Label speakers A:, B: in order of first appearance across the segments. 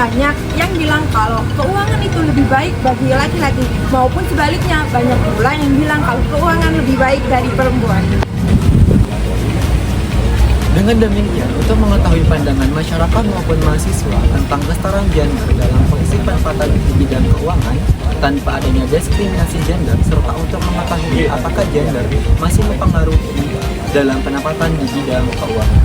A: banyak yang bilang kalau keuangan itu lebih baik bagi laki-laki, maupun sebaliknya banyak pula yang bilang kalau keuangan lebih baik dari perempuan.
B: Dengan demikian, untuk mengetahui pandangan masyarakat maupun mahasiswa tentang kesetaraan gender dalam pengisi penempatan di bidang keuangan tanpa adanya diskriminasi gender, serta untuk mengetahui apakah gender masih mempengaruhi dalam penempatan di bidang keuangan,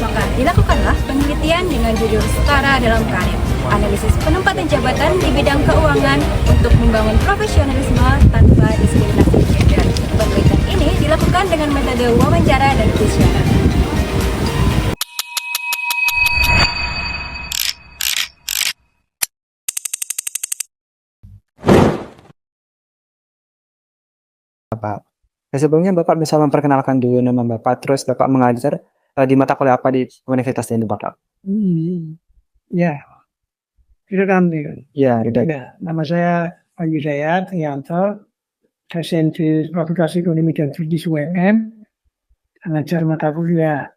C: Maka dilakukanlah penelitian dengan judul Setara dalam Karir, analisis penempatan jabatan di bidang keuangan untuk membangun profesionalisme tanpa diskriminasi gender. Penelitian ini dilakukan dengan metode wawancara dan isyarat.
D: Bapak. Sebelumnya Bapak bisa memperkenalkan dulu nama Bapak, terus Bapak mengajar di mata kuliah apa di Universitas ini Bapak?
E: Ya, itu kan
D: Ya, Ridha.
E: nama saya Pak Yudhayat Yanto, dosen di Fakultas Ekonomi dan Bisnis UMM, pengajar mata kuliah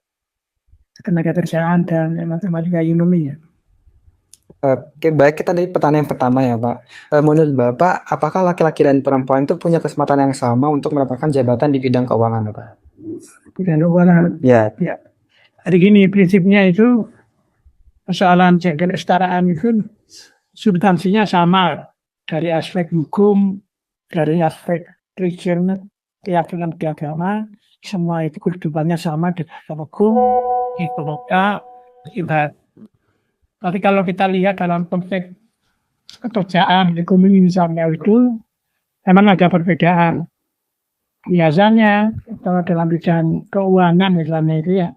E: tenaga kerjaan dan matematika ekonomi.
D: Oke, baik, kita dari pertanyaan pertama ya Pak. Menurut Bapak, apakah laki-laki dan perempuan itu punya kesempatan yang sama untuk mendapatkan jabatan di bidang keuangan Bapak?
E: Dan keuangan.
D: Ya,
E: Hari gini prinsipnya itu persoalan gender kesetaraan itu substansinya sama dari aspek hukum, dari aspek religion, keyakinan agama, semua itu kehidupannya sama dengan hukum, etika, ibadah. Tapi kalau kita lihat dalam konteks pekerjaan ekonomi misalnya itu memang ada perbedaan. Biasanya kalau dalam bidang keuangan misalnya itu ya,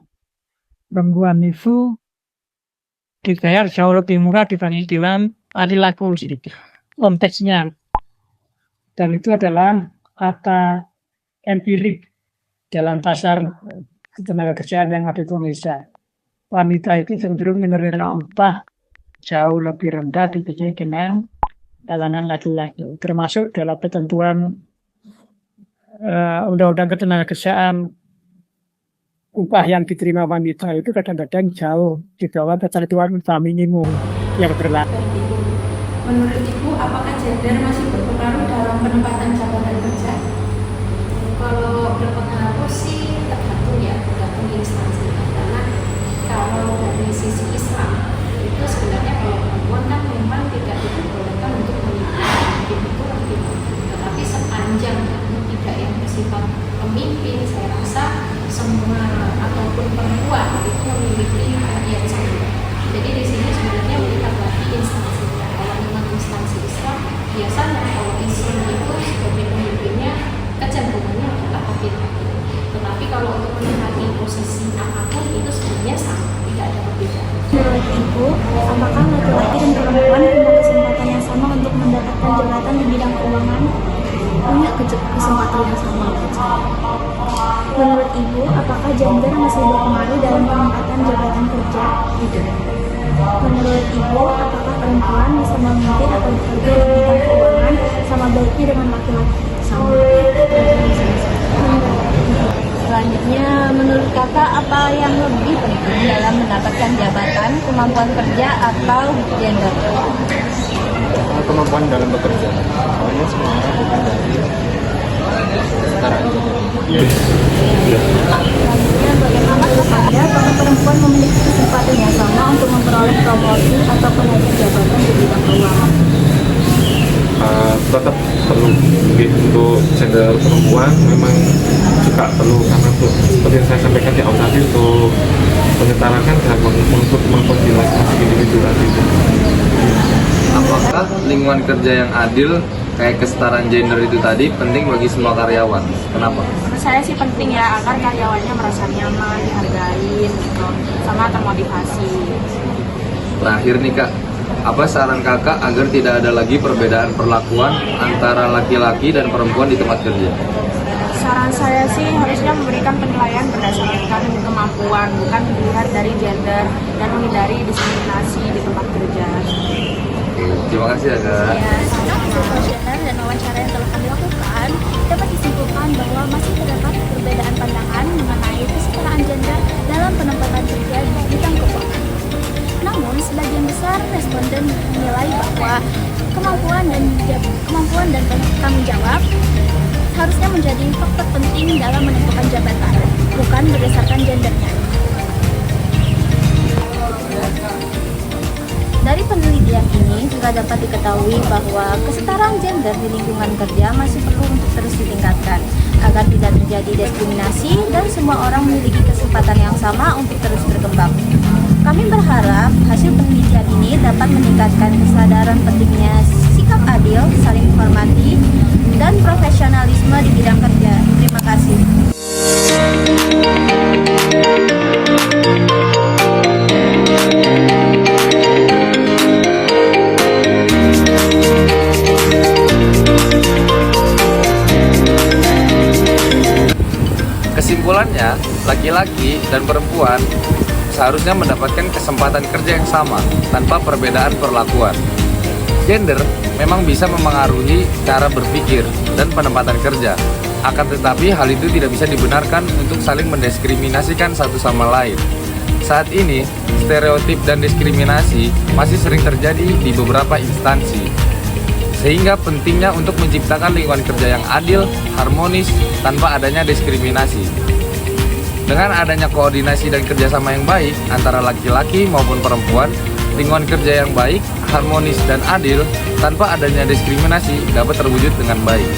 E: perempuan itu dibayar jauh lebih murah dibanding laki-laki konteksnya. Dan itu adalah kata empirik dalam pasar tenaga kerjaan yang ada di Indonesia. Wanita itu cenderung menerima upah jauh lebih rendah dibanding dengan kalangan laki-laki. Termasuk dalam ketentuan undang-undang ketenagakerjaan, upah yang diterima wanita itu kadang-kadang jauh di bawah ketentuan upah minimum yang berlaku.
A: Menurut Ibu, apakah gender masih berpengaruh dalam penempatan jabatan kerja?
F: Kalau berpengaruh sih tergantung instansi. Karena kalau dari sisi Islam itu sebenarnya kalau perempuan kan memang tidak diperbolehkan untuk memimpin itu lebih. Tetapi sepanjang tidak yang bersifat pemimpin, saya rasa semua ataupun perempuan itu memiliki hak yang sama. Jadi di sini sebenarnya melihat lagi instansinya. Kalau memang instansi Islam, biasanya kalau Islam itu sebagai pemimpinnya kecenderungannya adalah laki-laki. Tetapi kalau untuk menempati posisi apapun itu sebenarnya sama, tidak ada perbedaan.
C: Menurut Ibu, apakah laki-laki dan perempuan punya kesempatan yang sama untuk mendapatkan jabatan di bidang keuangan? Punya kesempatan yang sama. Menurut Ibu, apakah gender masih berpengaruh dalam penempatan jabatan kerja? Menurut Ibu, apakah perempuan bisa memimpin atau bekerja di bidang keuangan sama baiknya dengan laki-laki? Sama. Selanjutnya, menurut Kakak apa yang lebih penting dalam mendapatkan jabatan, kemampuan kerja atau gender?
D: kemampuan dalam bekerja. Soalnya semua orang bukan dari kesetaraan gender.
C: Selanjutnya, bagaimana menurut Anda apakah perempuan memiliki kesempatan yang sama untuk memperoleh promosi atau kenaikan jabatan di bidang keuangan?
G: Tetap perlu untuk gender perempuan memang juga perlu, karena untuk seperti yang saya sampaikan di awal tadi, untuk penyetaraan kan untuk mengkoordinasi individu itu.
H: Apakah lingkungan kerja yang adil kayak kesetaraan gender itu tadi penting bagi semua karyawan? Kenapa?
A: Menurut saya sih penting ya, agar karyawannya merasa nyaman, dihargain, gitu, sama termotivasi.
H: Terakhir nih Kak, apa saran Kakak agar tidak ada lagi perbedaan perlakuan antara laki-laki dan perempuan di tempat kerja?
A: Saran saya sih harusnya memberikan penilaian berdasarkan kemampuan, bukan dilihat dari gender, dan menghindari diskriminasi di tempat kerja.
H: Oke, terima kasih ya Kak.
C: Hasil kuesioner dan wawancara yang telah kami lakukan dapat disimpulkan bahwa masih terdapat perbedaan pandangan mengenai kesetaraan gender dalam penempatan kerja di bidang keuangan.
F: Namun, sebagian besar responden menilai bahwa kemampuan dan tanggung jawab harusnya menjadi faktor penting dalam menentukan jabatan, bukan berdasarkan gendernya. Dari penelitian ini juga dapat diketahui bahwa kesetaraan gender di lingkungan kerja masih perlu untuk terus ditingkatkan agar tidak terjadi diskriminasi dan semua orang memiliki kesempatan yang sama untuk terus berkembang. Kami berharap hasil penelitian ini dapat meningkatkan kesadaran pentingnya sikap adil, saling menghormati, dan profesionalisme di bidang kerja. Terima kasih.
H: Kesimpulannya, laki-laki dan perempuan seharusnya mendapatkan kesempatan kerja yang sama tanpa perbedaan perlakuan. Gender memang bisa memengaruhi cara berpikir dan penempatan kerja. Akan tetapi hal itu tidak bisa dibenarkan untuk saling mendiskriminasikan satu sama lain. Saat ini, stereotip dan diskriminasi masih sering terjadi di beberapa instansi. Sehingga pentingnya untuk menciptakan lingkungan kerja yang adil, harmonis, tanpa adanya diskriminasi. Dengan adanya koordinasi dan kerjasama yang baik antara laki-laki maupun perempuan, lingkungan kerja yang baik, harmonis, dan adil tanpa adanya diskriminasi dapat terwujud dengan baik.